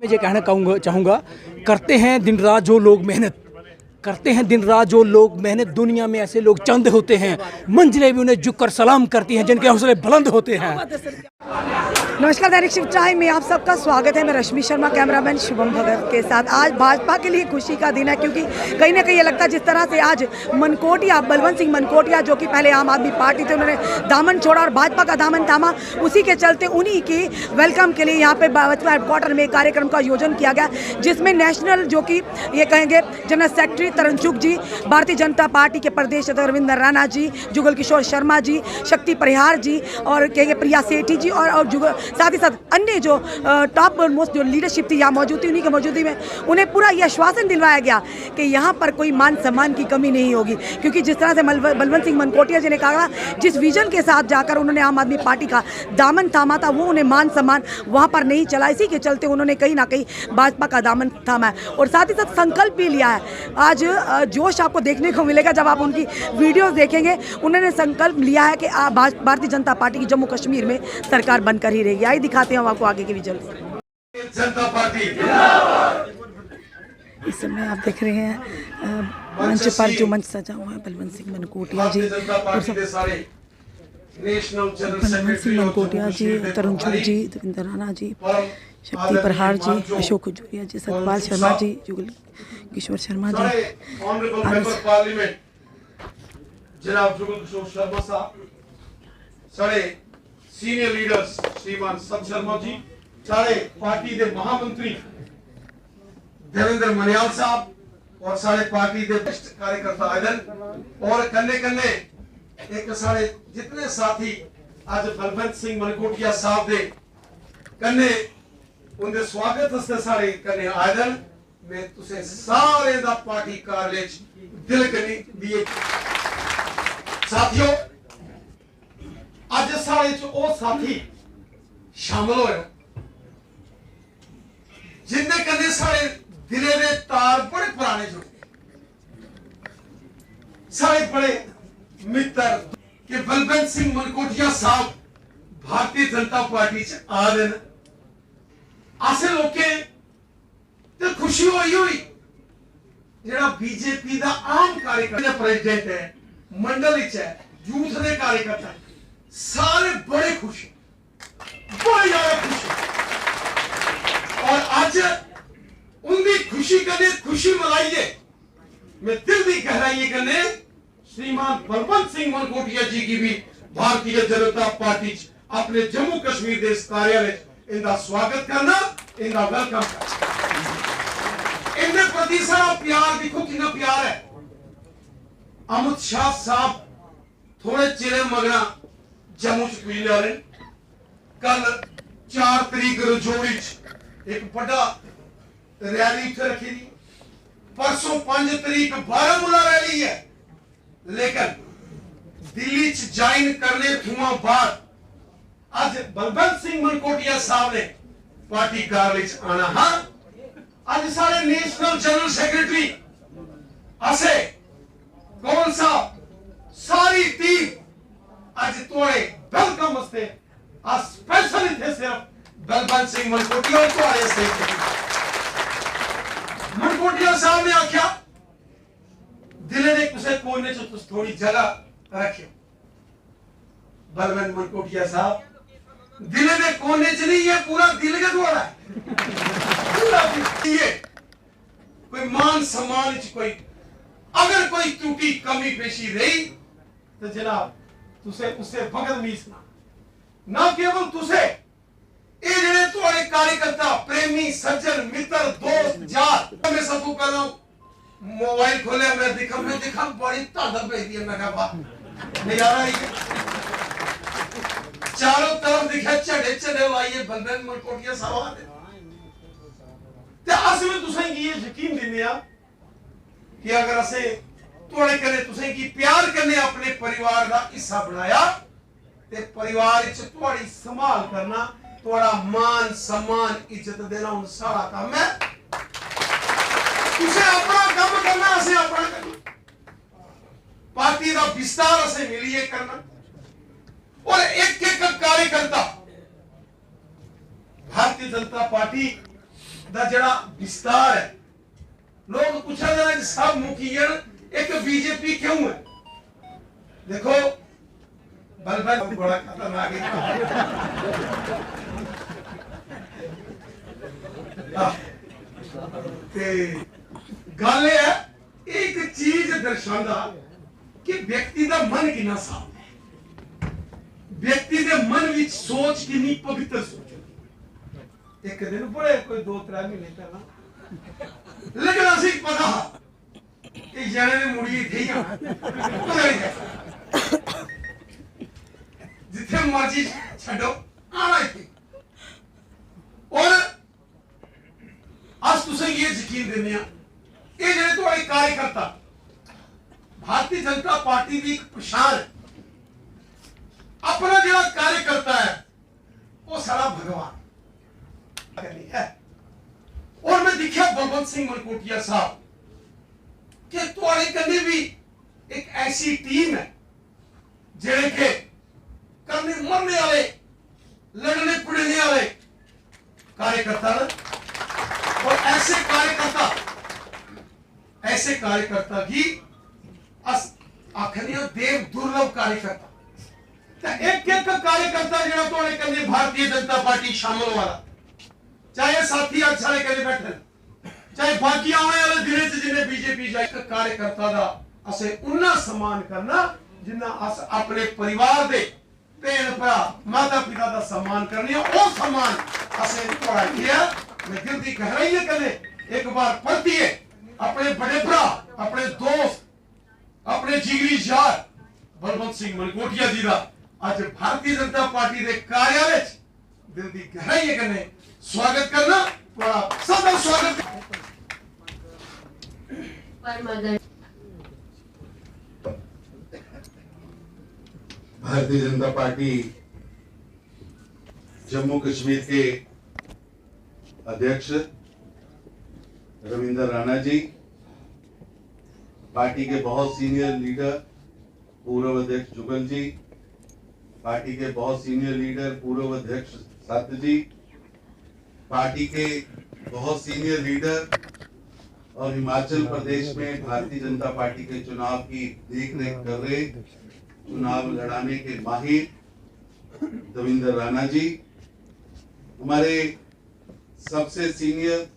मैं ये कहना चाहूँगा, करते हैं दिन रात जो लोग मेहनत, करते हैं दिन रात जो लोग मेहनत, दुनिया में ऐसे लोग चंद होते हैं, मंजिलें भी उन्हें झुककर सलाम करती हैं जिनके हौसले बुलंद होते हैं। नमस्कार, दैनिक शिव टाइम में आप सबका स्वागत है। मैं रश्मि शर्मा, कैमरामैन शुभम भगत के साथ। आज भाजपा के लिए खुशी का दिन है, क्योंकि कहीं ना कहीं ये लगता है जिस तरह से आज मनकोटिया, बलवंत सिंह मनकोटिया जो कि पहले आम आदमी पार्टी थे, उन्होंने दामन छोड़ा और भाजपा का दामन थामा। उसी के चलते उन्हीं की वेलकम के लिए यहाँ पे भाजपा हेडक्वार्टर में कार्यक्रम का आयोजन किया गया, जिसमें नेशनल जो कि ये कहेंगे जनरल सेक्रेटरी तरन चुग जी, भारतीय जनता पार्टी के प्रदेश अध्यक्ष अरविंद राणा जी, जुगल किशोर शर्मा जी, शक्ति परिहार जी और कहेंगे प्रिया सेठी जी और साथ ही साथ अन्य जो टॉप मोस्ट जो लीडरशिप थी यहाँ मौजूद थी, उन्हीं की मौजूदगी में उन्हें पूरा यह आश्वासन दिलवाया गया कि यहाँ पर कोई मान सम्मान की कमी नहीं होगी। क्योंकि जिस तरह से बलवंत सिंह मनकोटिया जी ने कहा, जिस विजन के साथ जाकर उन्होंने आम आदमी पार्टी का दामन थामा था, वो उन्हें मान सम्मान वहाँ पर नहीं चला। इसी के चलते उन्होंने कहीं ना कहीं भाजपा का दामन थामा है और साथ ही साथ संकल्प भी लिया है। आज जोश आपको देखने को मिलेगा जब आप उनकी वीडियोज़ देखेंगे। उन्होंने संकल्प लिया है कि भारतीय जनता पार्टी की जम्मू कश्मीर में सरकार बनकर ही रहेगी। आइए दिखाते हैं आपको आगे के विजुअल। जनता पार्टी इस समय आप देख रहे हैं मंच पर जो मंच सजा हुआ है बलवंत सिंह मनकोटिया जी, तरन चुग जी, अरविंद राणा जी, शक्ति प्रहार जी, अशोक जुरिया जी, सतपाल शर्मा जी, जुगल किशोर शर्मा जी, जनाब जुगल किशोर शर्मा साहब, सारे सीनियर लीडर्स श्रीमान सब शर्मा जी, सारे पार्टी के महामंत्री देवेंद्र मनियाल साहब और सारे पार्टी के कार्यकर्ता आयदन और कन्ने कन्ने एक सारे जितने साथी आज बलवंत सिंह मनकोटिया साहब दे कन्ने उनके स्वागत वास्ते सारे कन्ने आयदन मैं तुसे सारे दा पार्टी कार्यालय दिल कनी दिए साथियों। आज सारे ओ साथी शामिल होए जिन्ने कन्ने सारे दिले दे तार बड़े पुराने जुड़े, सारे बड़े मित्र के बलवंत सिंह मनकोटिया साहब भारतीय जनता पार्टी च आ रहे हैं। ऐसे लोग ते खुशी हुई जेड़ा बीजेपी दा आम कार्यकर्ता प्रेसिडेंट है, मंडल है, यूथ दे कार्यकर्ता सारे बड़े खुश, बड़े ज्यादा खुश और आज उनकी खुशी करने खुशी मनाइए। मैं दिल की गहराई करने श्रीमान बलवंत सिंह मनकोटिया जी की भी भारतीय जनता पार्टी अपने जम्मू कश्मीर देश कार्यालय इनका स्वागत करना, इनका वेलकम करना। इनके प्रति सारा प्यार देखो कितना प्यार है। अमित शाह साहब थोड़े चिरे मगरा जम्मू च पुज रहे, कल 4 तरीक रजौरी एक बड़ा रैली उठे रखी थी, परसों 5 तरीक बारामूला रैली है, लेकिन दिल्ली च ज्वाइन करने थुआ बाद आज बलवंत सिंह मनकोटिया साहब ने पार्टी कार्यालय च आना। हाँ, आज सारे नेशनल जनरल सेक्रेटरी असे कौन साहब सारी टीम आज थोड़े वेलकम वास्ते आज स्पेशल इतने सिर्फ बलवंत सिंह मनकोटिया थोड़े से मनकोटिया साहब ने आख्या दिले ने कुछ कोने च तुस थोड़ी जगह रखियो। बलवंत मनकोटिया साहब दिले ने कोने च नहीं है, पूरा दिल का द्वारा है, पूरा दिल। कोई मान सम्मान च कोई अगर कोई त्रुटि कमी पेशी रही तो जनाब तुसे उससे भगत मीसना ना केवल तुसे ये जड़े तुम्हारे कार्यकर्ता प्रेमी सज्जन मित्र दोस्त यार मैं सबको कर रहा हूं मोबाइल खोले मैं दिखा बड़ी ताकत भेज दी मैं कहा नजारा है चारों तरफ दिखा चढ़े चढ़े लाइए बलवंत मनकोटिया साहब ते अस में तुसें की ये यकीन दिने आ कि अगर असे थोड़े कने तुसें की प्यार करने अपने परिवार का हिस्सा बनाया ते परिवार च थोड़ी संभाल करना, थोड़ा मान सम्मान इज्जत देना उन सारा काम है। तुसे अपना काम करना, असे अपना करना, पार्टी का विस्तार असे मिलिए करना और एक एक कार्यकर्ता भारतीय जनता पार्टी दा जड़ा विस्तार है, लोग पूछा जा रहे हैं सब मुखियन एक बीजेपी क्यों है? देखो बलबल बड़ा खतरनाक है। गल है एक चीज दर्शांदा कि व्यक्ति का मन कितना साफ है, व्यक्ति के मन विच सोच कितनी पवित्र सोच है। एक दिन बड़े कोई 2-3 महीने पहला लेकिन असी पता कि जने ने मुड़ी थी जिथे मर्जी छो आना थी। और आज तुसें ये यकीन देने ये जो तुम्हारे कार्यकर्ता भारतीय जनता पार्टी की एक पछाण अपना जो कार्यकर्ता है वो सारा भगवान है। और मैं देखा बलवंत सिंह मनकोटिया साहब कि तुम्हारे कभी भी एक ऐसी टीम है जेड़े के करने मरने वाले लड़ने पड़ने वाले कार्यकर्ता और ऐसे कार्यकर्ता की आखिर देव दुर्लभ कार्यकर्ता एक कार्यकर्ता जो तुम्हारे कभी भारतीय जनता पार्टी शामिल वाला चाहे साथी आज सारे कभी बैठे चाहे बाकी आने वाले दिने से जिन्हें बीजेपी जाए कार्यकर्ता का असे उन्ना सम्मान करना जिन्ना अस अपने परिवार दे भैन भरा माता पिता का सम्मान करनी है। वो सम्मान असे थोड़ा किया। मैं गिनती कह रही है कले एक बार पढ़ती है अपने बड़े भरा अपने दोस्त अपने जिगरी यार बलवंत सिंह मनकोटिया जी का आज भारतीय जनता पार्टी के कार्यालय दिल की गहराई है कने स्वागत करना बड़ा सदा स्वागत। भारतीय जनता पार्टी जम्मू कश्मीर के अध्यक्ष रविंद्र राणा जी, पार्टी के बहुत सीनियर लीडर पूर्व अध्यक्ष जुगल जी, पार्टी के बहुत सीनियर लीडर पूर्व अध्यक्ष सत्य जी, पार्टी के बहुत सीनियर लीडर और हिमाचल प्रदेश में भारतीय जनता पार्टी के चुनाव की देखरेख कर रहे चुनाव लड़ाने के माहिर रविंद्र राणा जी, हमारे सबसे सीनियर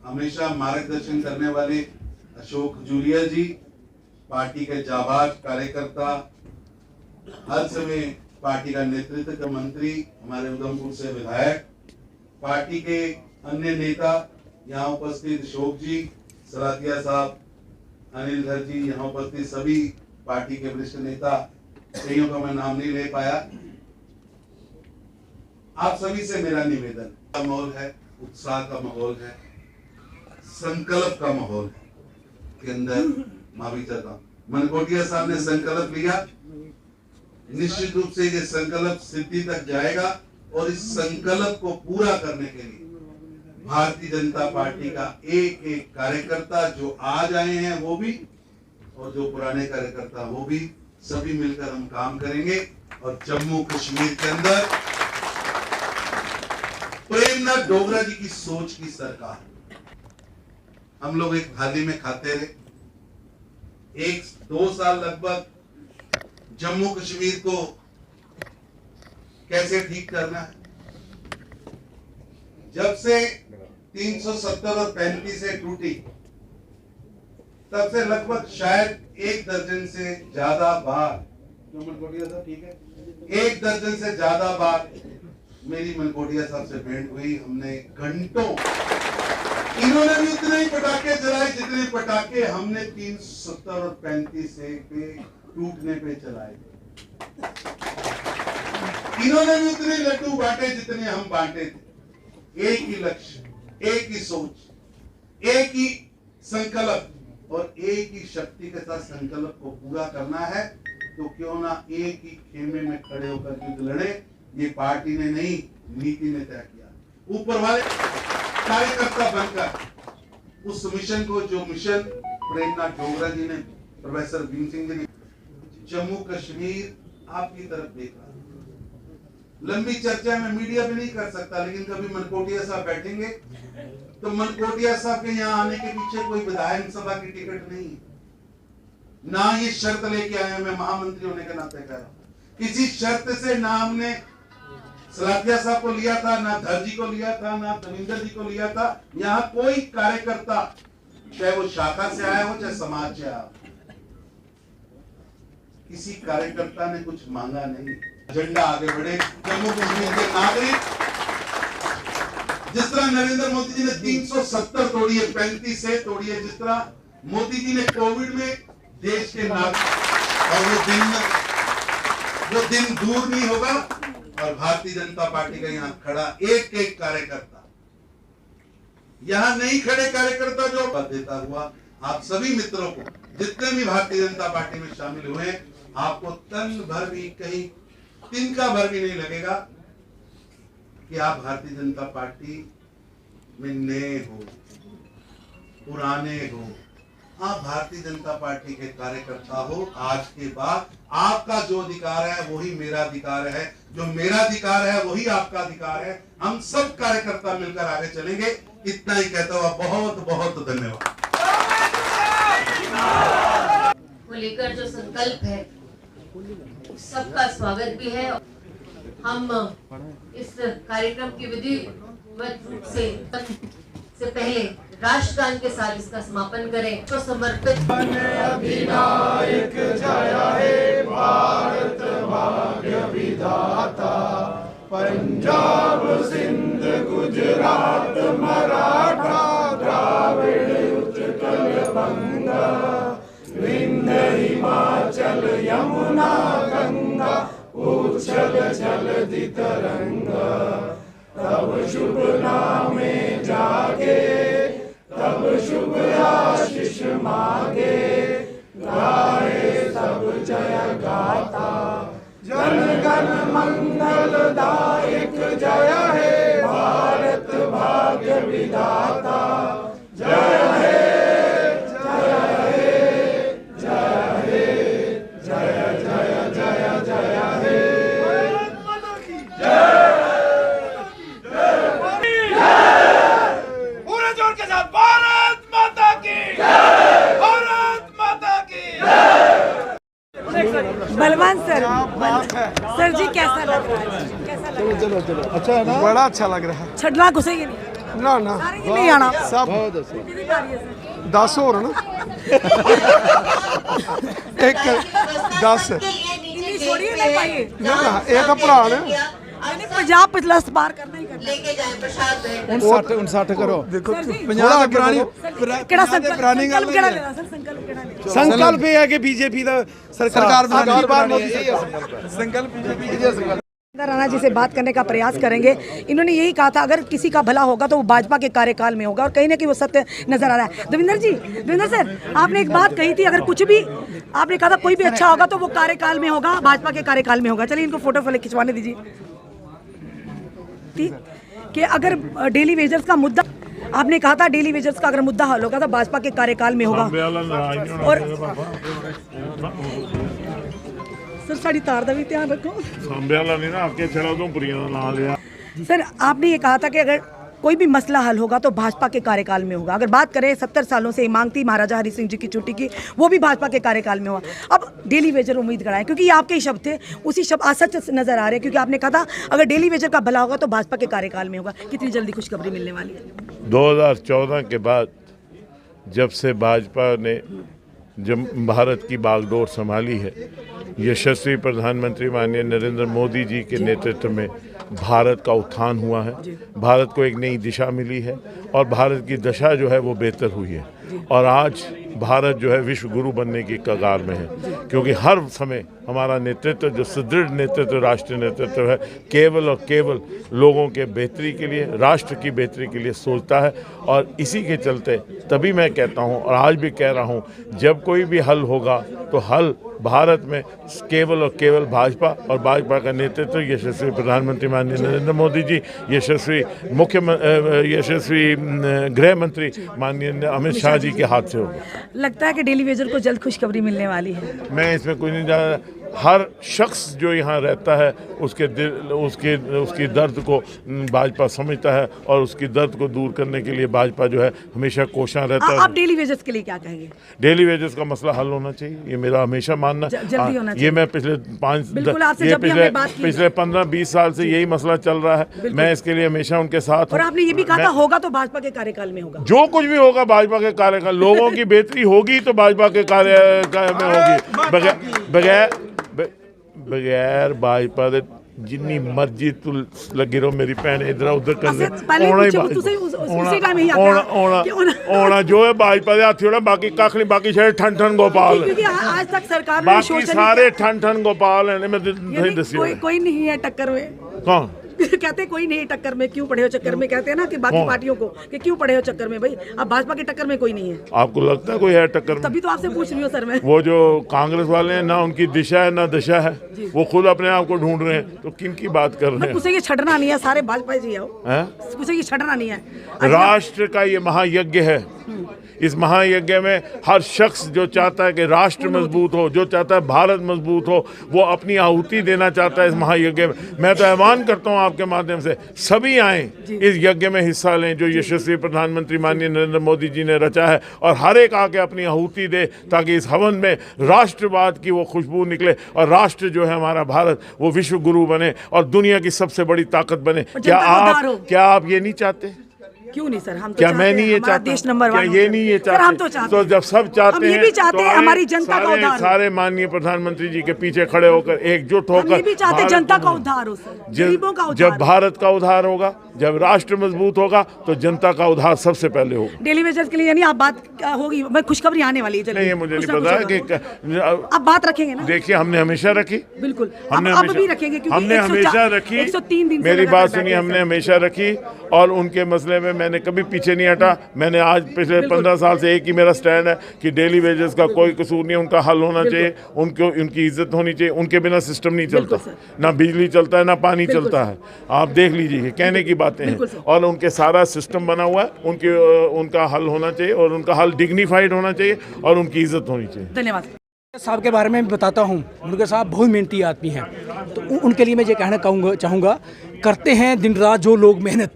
हमेशा मार्गदर्शन करने वाले अशोक जूलिया जी, पार्टी के जाबाज कार्यकर्ता, हर समय पार्टी का नेतृत्व का मंत्री, हमारे उधमपुर से विधायक, पार्टी के अन्य नेता यहाँ उपस्थित अशोक जी, सरातिया साहब, अनिल धर जी, यहाँ उपस्थित सभी पार्टी के वरिष्ठ नेता, कईयों का मैं नाम नहीं ले पाया। आप सभी से मेरा निवेदन का माहौल है, उत्साह का माहौल है, संकल्प का माहौल है के अंदर मैं भी चाहता हूँ मनकोटिया साहब ने संकल्प लिया, निश्चित रूप से ये संकल्प सिद्धि तक जाएगा और इस संकल्प को पूरा करने के लिए भारतीय जनता पार्टी का एक एक कार्यकर्ता जो आज आए हैं वो भी और जो पुराने कार्यकर्ता वो भी सभी मिलकर हम काम करेंगे और जम्मू कश्मीर के अंदर प्रेमनाथ डोगरा जी की सोच की सरकार। हम लोग एक थाली में खाते रहे, 1-2 साल लगभग जम्मू कश्मीर को कैसे ठीक करना है। जब से 370 और 35 से टूटी तब से लगभग शायद 1 दर्जन से ज्यादा बार, जो मनकोटिया साहब ठीक है, 1 दर्जन से ज्यादा बार मेरी मनकोटिया साहब से भेंट हुई। हमने घंटों, इन्होंने भी उतने ही पटाखे जलाए जितने पटाखे हमने 370 और 35 से पे टूटने पे चलाए। इन्होंने भी उतने लड्डू बांटे जितने हम बांटे थे। एक ही लक्ष्य, एक ही सोच, एक ही संकल्प और एक ही शक्ति के साथ संकल्प को पूरा करना है। तो क्यों ना एक ही खेमे में खड़े होकर युद्ध लड़े। ये पार्टी ने नहीं, नीति ने तय किया। ऊपर वाले कार्यकर्ता बनकर उस मिशन को, जो मिशन प्रेमनाथ डोगरा जी ने, प्रोफेसर भीम सिंह जी ने, जम्मू कश्मीर आपकी तरफ देख रहा, लंबी चर्चा में मीडिया भी नहीं कर सकता, लेकिन कभी मनकोटिया साहब बैठेंगे तो मनकोटिया साहब के यहाँ आने के पीछे कोई विधायक सभा की टिकट नहीं है, ना ये शर्त लेके आए। मैं महामंत्री होने के नाते कह रहा हूं, किसी शर्त से ना हमने सलाथिया साहब को लिया था, ना धर जी को लिया था, ना दविंदर जी को लिया था। यहाँ कोई कार्यकर्ता, चाहे वो शाखा से आया हो चाहे समाज से आया हो, किसी कार्यकर्ता ने कुछ मांगा नहीं। एजेंडा आगे बढ़े। जम्मू कश्मीर के नागरिक, जिस तरह नरेंद्र मोदी जी ने 370 तोड़ी है, 35 से तोड़ी है, जिस तरह मोदी जी ने कोविड में देश के नागरिक, और वो दिन दूर नहीं होगा। और भारतीय जनता पार्टी का यहाँ खड़ा एक एक कार्यकर्ता, यहाँ नहीं खड़े कार्यकर्ता जो पद देता हुआ आप सभी मित्रों को, जितने भी भारतीय जनता पार्टी में शामिल हुए, आपको तन भर भी, कहीं तिनका भर भी नहीं लगेगा कि आप भारतीय जनता पार्टी में नए हो, पुराने हो। आप भारतीय जनता पार्टी के कार्यकर्ता हो। आज के बाद आपका जो अधिकार है वही मेरा अधिकार है, जो मेरा अधिकार है वही आपका अधिकार है। हम सब कार्यकर्ता मिलकर आगे चलेंगे। इतना ही कहता हुआ बहुत बहुत धन्यवाद। को लेकर जो संकल्प है सबका स्वागत भी है। हम इस कार्यक्रम की विधिवत रूप से पहले राष्ट्रगान के साथ इसका समापन करें। तो समर्पित अधिनायक जय हे भारत भाग्य विधाता, पंजाब सिंध गुजरात मराठा द्राविड़ उत्कल बंगा, विंध्य हिमाचल यमुना गंगा, उच्छल जलधि तरंगा। तब शुभ नामे जागे, तब शुभ आशीष मांगे, गाए सब जय गाथा। जन गण मंगल दायक जय हे भारत भाग्य विधाता, जय हे जय हे जय हे जय जय जय जय हे। पूरे जोर के साथ भारत माता की, भारत माता की। बलवान सर जी कैसा लग रहा है? कैसा लग रहा है? चलो अच्छा है ना, बड़ा अच्छा लग रहा है। छठला घुसेगी नहीं? ना ना, सारे की नहीं आना। सब कितनी बारी है सर? 10 और ना, एक 10 इतनी छोड़ी नहीं पाइए। ना ना, एक भरा ने यानी 50 प्लस पार करना ही करना। लेके जाए प्रसाद में। 59 करो। देखो सर जी, 50 पुरानी ਕਿਹੜਾ ਸੰਕਲਪ ਕਿਹੜਾ ਲੈਣਾ ਸਰ? ਸੰਕਲਪ ਕਿਹੜਾ ਲੈਣਾ? संकल्प ये है कि बीजेपी का सरकार बनानी है। संकल्प बीजेपी। राणा जी से बात करने का प्रयास करेंगे। इन्होंने यही कहा था अगर किसी का भला होगा तो वो भाजपा के कार्यकाल में होगा, और कहीं ना कहीं वो सत्य नजर आ रहा है। देवेंद्र सर, आपने एक बात कही थी, अगर कुछ भी आपने कहा था कोई भी अच्छा होगा तो वो कार्यकाल में होगा, भाजपा के कार्यकाल में होगा। चलिए इनको फोटो फले खिंचवाने दीजिए। ठीक कि अगर डेली वेजर्स का मुद्दा, आपने कहा था डेली वेजर्स का अगर मुद्दा हल होगा तो भाजपा के कार्यकाल में होगा। और सर साड़ी तार का भी ध्यान रखो। नहीं ना आके छड़ा तो पुरियां दा नाम लिया। सर आपने ये कहा था कि अगर कोई भी मसला हल होगा तो भाजपा के कार्यकाल में होगा। अगर बात करें 70 सालों से मांग थी महाराजा हरि सिंह जी की छुट्टी की, वो भी भाजपा के कार्यकाल में हुआ। अब डेली वेजर उम्मीद कराएं, क्योंकि ये आपके ही शब्द थे, उसी शब्द असच नजर आ रहे हैं, क्योंकि आपने कहा था अगर डेली वेजर का भला होगा तो भाजपा के कार्यकाल में होगा। कितनी जल्दी खुशखबरी मिलने वाली है? 2014 के बाद जब से भाजपा ने जब भारत की बागडोर संभाली है, यशस्वी प्रधानमंत्री माननीय नरेंद्र मोदी जी के नेतृत्व में भारत का उत्थान हुआ है, भारत को एक नई दिशा मिली है और भारत की दशा जो है वो बेहतर हुई है। और आज भारत जो है विश्व गुरु बनने की कगार में है, क्योंकि हर समय हमारा नेतृत्व जो सुदृढ़ नेतृत्व, राष्ट्रीय नेतृत्व है, केवल और केवल लोगों के बेहतरी के लिए, राष्ट्र की बेहतरी के लिए सोचता है। और इसी के चलते तभी मैं कहता हूँ और आज भी कह रहा हूँ, जब कोई भी हल होगा तो हल भारत में केवल और केवल भाजपा और भाजपा का नेतृत्व, यशस्वी प्रधानमंत्री माननीय नरेंद्र मोदी जी, यशस्वी यशस्वी गृह मंत्री माननीय अमित शाह जी के हाथ से होगा। लगता है कि डेली वेजर को जल्द खुशखबरी मिलने वाली है। मैं इसमें कुछ नहीं जाना। हर शख्स जो यहाँ रहता है उसके दिल उसकी दर्द को भाजपा समझता है और उसकी दर्द को दूर करने के लिए भाजपा जो है हमेशा कोशिश रहता है। आप डेली वेजेस के लिए क्या कहेंगे? डेली वेजेस का मसला हल होना चाहिए, ये मेरा हमेशा मानना। जल्दी होना चाहिए। ये मैं पिछले पिछले 15-20 साल से यही मसला चल रहा है। मैं इसके लिए हमेशा उनके साथ और आपने ये भी कहा था होगा तो भाजपा के कार्यकाल में होगा। जो कुछ भी होगा भाजपा के कार्यकाल, लोगों की बेहतरी होगी तो भाजपा के कार्यकाल में होगी। बगैर भाजपा दे जिन्नी मर्जी तू लगी रहो मेरी भैन इधर उधर कर ले होना जो है भाजपा के हाथी होना, बाकी कख नहीं, बाकी शायद ठन गोपाल, आज तक सरकार बाकी सारे ठन गोपाल है। मैं कोई नहीं है टक्कर में। कौन कहते कोई नहीं टक्कर में, क्यों पड़े हो चक्कर में? कहते हैं ना कि बाकी पार्टियों को कि क्यों पड़े हो चक्कर में भाई, अब भाजपा की टक्कर में कोई नहीं है। आपको लगता है कोई है टक्कर में? तभी तो आपसे पूछ रही हूँ सर मैं। वो जो कांग्रेस वाले हैं ना, उनकी दिशा है ना दशा है, वो खुद अपने आप को ढूंढ रहे हैं, तो किन की बात कर रहे हैं? उसे ये छड़ना नहीं है, सारे भाजपा जी है, उसे ये छड़ना नहीं है। राष्ट्र का ये महायज्ञ है। इस महायज्ञ में हर शख्स जो चाहता है कि राष्ट्र मजबूत हो, जो चाहता है भारत मजबूत हो, वो अपनी आहुति देना चाहता है इस महायज्ञ में। मैं तो आह्वान करता हूँ आपके माध्यम से सभी आए इस यज्ञ में हिस्सा लें जो यशस्वी प्रधानमंत्री माननीय नरेंद्र मोदी जी ने रचा है, और हर एक आके अपनी आहुति दे ताकि इस हवन में राष्ट्रवाद की वो खुशबू निकले और राष्ट्र जो है हमारा भारत वो विश्व गुरु बने और दुनिया की सबसे बड़ी ताकत बने। क्या आप ये नहीं चाहते? क्यों नहीं सर, हम तो क्या मैं नहीं ये चाहता? देश नंबर 1 ये नहीं ये चाहते? हम तो चाहते तो जब सब चाहते हैं, हम ये भी चाहते हैं हमारी जनता का उद्धार। सारे माननीय प्रधानमंत्री जी के पीछे खड़े होकर एकजुट होकर हम ये भी चाहते हैं जनता का उद्धार हो सर, गरीबों का उद्धार। जब भारत का उद्धार होगा, जब राष्ट्र मजबूत होगा तो जनता का उद्धार सबसे पहले होगा। डेली वेजेस के लिए यानी आप बात होगी, मैं खुशखबरी आने वाली है। नहीं, मुझे नहीं पता कि आप बात रखेंगे ना? देखिए हमने हमेशा रखी, बिल्कुल हमने भी रखेंगे, हमने हमेशा रखी। 103 दिन मेरी बात सुनिए, हमने हमेशा रखी और उनके मसले में मैंने कभी पीछे नहीं हटा। मैंने आज पिछले 15 साल से एक ही मेरा स्टैंड है कि डेली वेजेस का कोई कसूर नहीं, उनका हल होना चाहिए, उनकी इज्जत होनी चाहिए। उनके बिना सिस्टम नहीं चलता, ना बिजली चलता है ना पानी चलता है। आप देख लीजिए, कहने की बातें हैं, और उनके सारा सिस्टम बना हुआ है। उनका हल होना चाहिए और उनका हल डिग्निफाइड होना चाहिए और उनकी इज्जत होनी चाहिए। धन्यवाद साहब के बारे में बताता हूँ। मुनकर साहब बहुत मेहनती आदमी हैं, तो उनके लिए मैं ये कहना चाहूँगा, करते हैं दिन रात जो लोग मेहनत,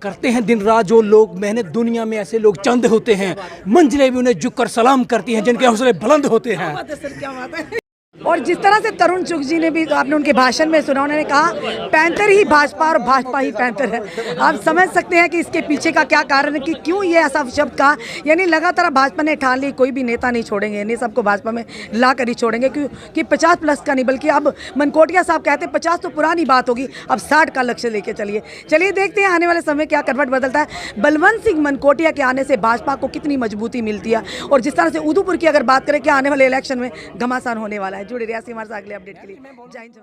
करते हैं दिन रात जो लोग मेहनत, दुनिया में ऐसे लोग चंद होते हैं, मंजिलें भी उन्हें झुककर सलाम करती हैं जिनके हौसले बुलंद होते हैं। क्या बात है। और जिस तरह से तरुण चुग जी ने भी, आपने उनके भाषण में सुना, उन्होंने कहा पैंथर ही भाजपा और भाजपा ही पैंथर है। आप समझ सकते हैं कि इसके पीछे का क्या कारण है कि क्यों ये ऐसा शब्द कहा। यानी लगातार भाजपा ने ठान ली कोई भी नेता नहीं छोड़ेंगे, यानी सबको भाजपा में ला कर ही छोड़ेंगे, क्योंकि 50+ का नहीं बल्कि अब मनकोटिया साहब कहते हैं 50 तो पुरानी बात होगी, अब 60 का लक्ष्य लेके चलिए देखते हैं आने वाले समय क्या करवट बदलता है। बलवंत सिंह मनकोटिया के आने से भाजपा को कितनी मजबूती मिलती है, और जिस तरह से उदयपुर की अगर बात करें कि आने वाले इलेक्शन में घमासान होने वाला है। जुड़े रहिए हमारे साथ अगले अपडेट के लिए। जय हिंद।